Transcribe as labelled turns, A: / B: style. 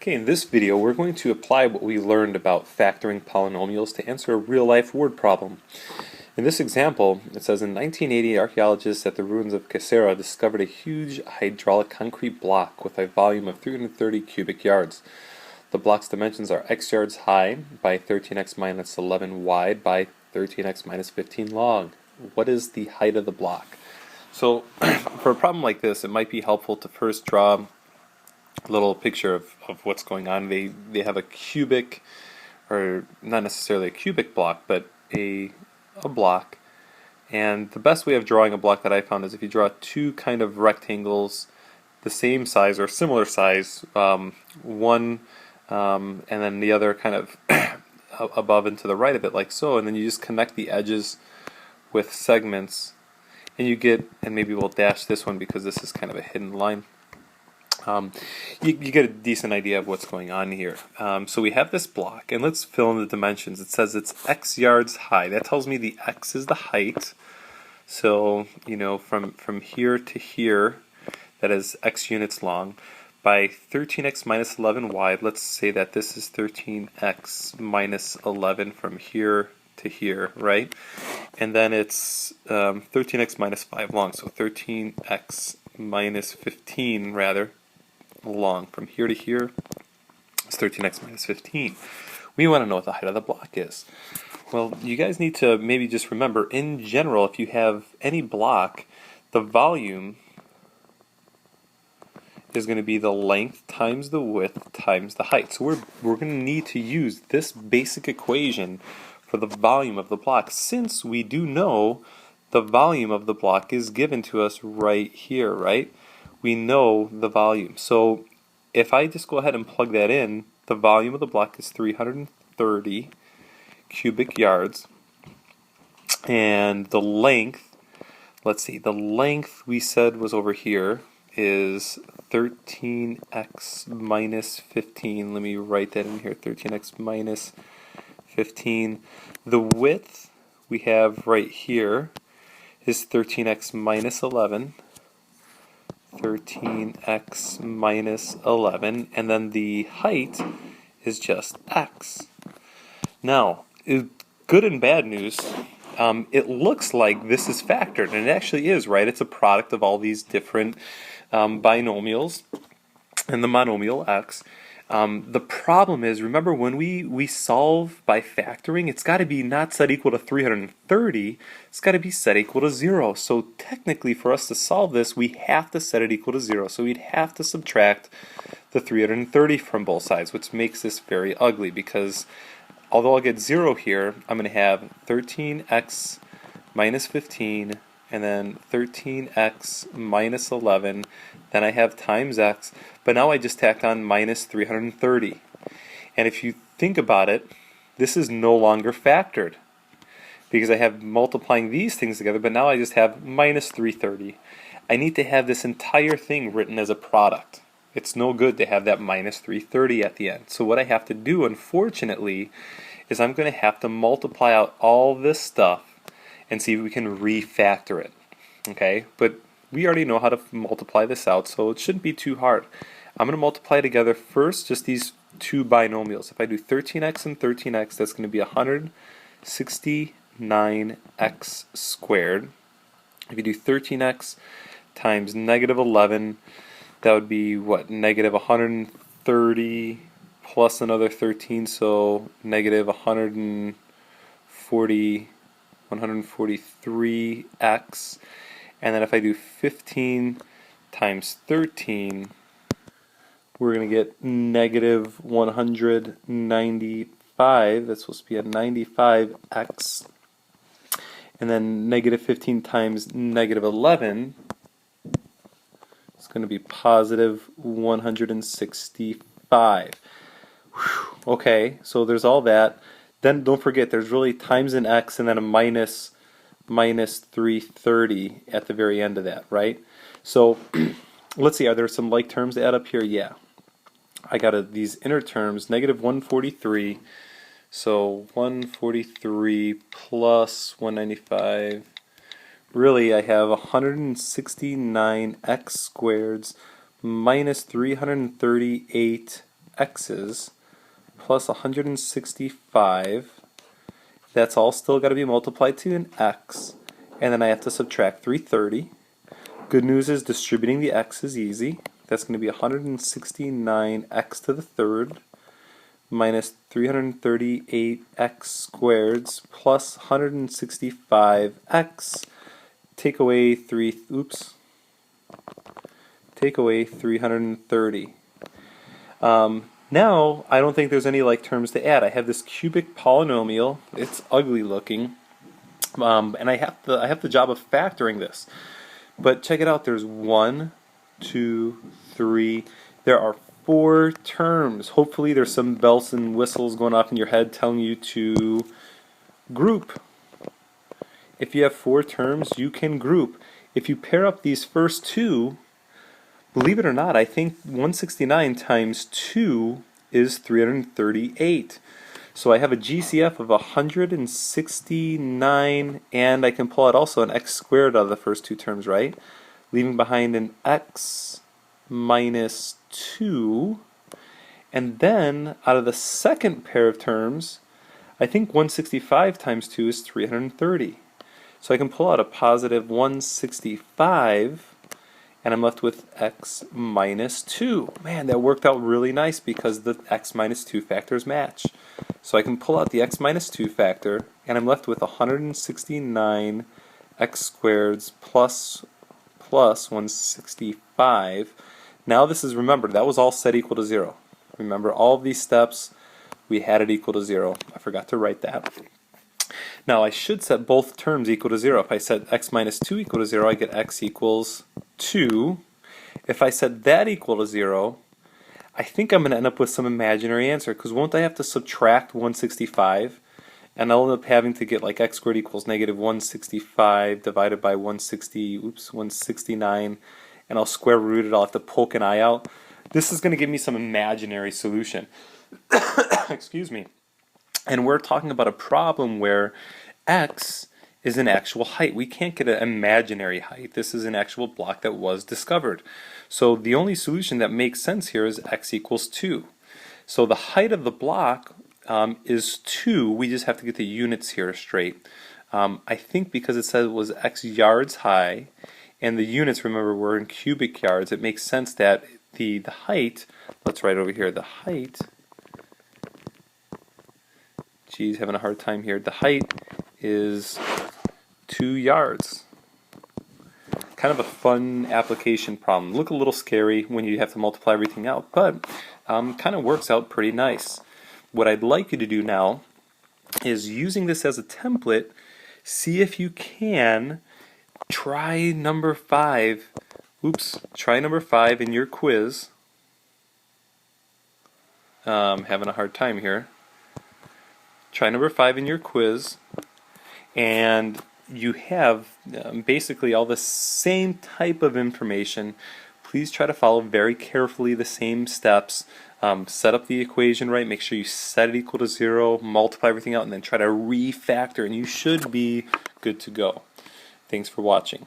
A: Okay, in this video we're going to apply what we learned about factoring polynomials to answer a real-life word problem. In this example, it says in 1980 archaeologists at the ruins of Caesarea discovered a huge hydraulic concrete block with a volume of 330 cubic yards. The block's dimensions are x yards high by 13x minus 11 wide by 13x minus 15 long. What is the height of the block? So for a problem like this, it might be helpful to first draw a little picture of what's going on. They have a cubic, or not necessarily a cubic block, but a block. And the best way of drawing a block that I found is if you draw two kind of rectangles the same size or similar size, one and then the other kind of above and to the right of it, like so, and then you just connect the edges with segments, and you get, and maybe we'll dash this one because this is kind of a hidden line. You get a decent idea of what's going on here. So we have this block, and let's fill in the dimensions. It says it's x yards high. That tells me the x is the height. So, you know, from here to here, that is x units long. By 13x minus 11 wide, let's say that this is 13x minus 11 from here to here, right? And then it's 13x minus 5 long, so 13x minus 15, rather, long. From here to here, it's 13x minus 15. We want to know what the height of the block is. Well, you guys need to maybe just remember, in general, if you have any block, the volume is going to be the length times the width times the height. So we're going to need to use this basic equation for the volume of the block, since we do know the volume of the block is given to us right here, right? We know the volume. So if I just go ahead and plug that in, the volume of the block is 330 cubic yards. And the length, let's see, the length we said was over here is 13x minus 15. Let me write that in here, 13x minus 15. The width we have right here is 13x minus 11. 13x minus 11, and then the height is just x. Now, good and bad news, it looks like this is factored, and it actually is, right? It's a product of all these different binomials and the monomial x. The problem is, remember, when we solve by factoring, it's got to be not set equal to 330, it's got to be set equal to 0. So technically, for us to solve this, we have to set it equal to 0. So we'd have to subtract the 330 from both sides, which makes this very ugly, because although I'll get 0 here, I'm going to have 13x minus 15, and then 13x minus 11, then I have times x, but now I just tacked on minus 330. And if you think about it, this is no longer factored, because I have multiplying these things together, but now I just have minus 330. I need to have this entire thing written as a product. It's no good to have that minus 330 at the end. So what I have to do, unfortunately, is I'm going to have to multiply out all this stuff and see if we can refactor it. Okay, but we already know how to multiply this out, so it shouldn't be too hard. I'm going to multiply together first just these two binomials. If I do 13x and 13x, that's going to be 169x squared. If you do 13x times negative 11, that would be what? Negative 130 plus another 13, so negative 143x. And then if I do 15 times 13, we're going to get negative 195. That's supposed to be a 95x. And then negative 15 times negative 11 is going to be positive 165. Whew. Okay, so there's all that. Then don't forget, there's really times an x and then a minus 330 at the very end of that, right? So let's see, are there some like terms to add up here? Yeah. I got these inner terms, negative 143, so 143 plus 195. Really, I have 169x squareds minus 338 x's plus 165. That's all still got to be multiplied to an x. And then I have to subtract 330. Good news is distributing the x is easy. That's going to be 169x to the third minus 338x squared plus 165x. Take away 330. Now I don't think there's any like terms to add. I have this cubic polynomial. It's ugly looking, and I have the job of factoring this. But check it out. There's 1, 2, 3. There are 4 terms. Hopefully there's some bells and whistles going off in your head telling you to group. If you have 4 terms, you can group. If you pair up these first two, believe it or not, I think 169 times 2 is 338. So I have a GCF of 169, and I can pull out also an x squared out of the first 2 terms, right? Leaving behind an x minus 2. And then, out of the second pair of terms, I think 165 times 2 is 330. So I can pull out a positive 165, and I'm left with x minus 2. Man, that worked out really nice because the x minus 2 factors match. So I can pull out the x minus 2 factor, and I'm left with 169 x squared plus 165. Now this is, remember, that was all set equal to 0. Remember, all of these steps, we had it equal to 0. I forgot to write that. Now I should set both terms equal to 0. If I set x minus 2 equal to 0, I get x equals 2. If I set that equal to 0, I think I'm going to end up with some imaginary answer, because won't I have to subtract 165? And I'll end up having to get like x squared equals negative 165 divided by 169, and I'll square root it. I'll have to poke an eye out. This is going to give me some imaginary solution. Excuse me. And we're talking about a problem where x is an actual height. We can't get an imaginary height. This is an actual block that was discovered. So the only solution that makes sense here is x equals 2. So the height of the block is 2. We just have to get the units here straight. I think because it said it was x yards high, and the units, remember, were in cubic yards, it makes sense that the height, let's write over here, the height, geez, having a hard time here, the height is 2 yards. Kind of a fun application problem. Look a little scary when you have to multiply everything out, but kind of works out pretty nice. What I'd like you to do now is, using this as a template, see if you can try number 5. Try number 5 in your quiz. Having a hard time here. Try number 5 in your quiz, and you have basically all the same type of information. Please try to follow very carefully the same steps. Set up the equation right, make sure you set it equal to 0, multiply everything out, and then try to refactor, and you should be good to go. Thanks for watching.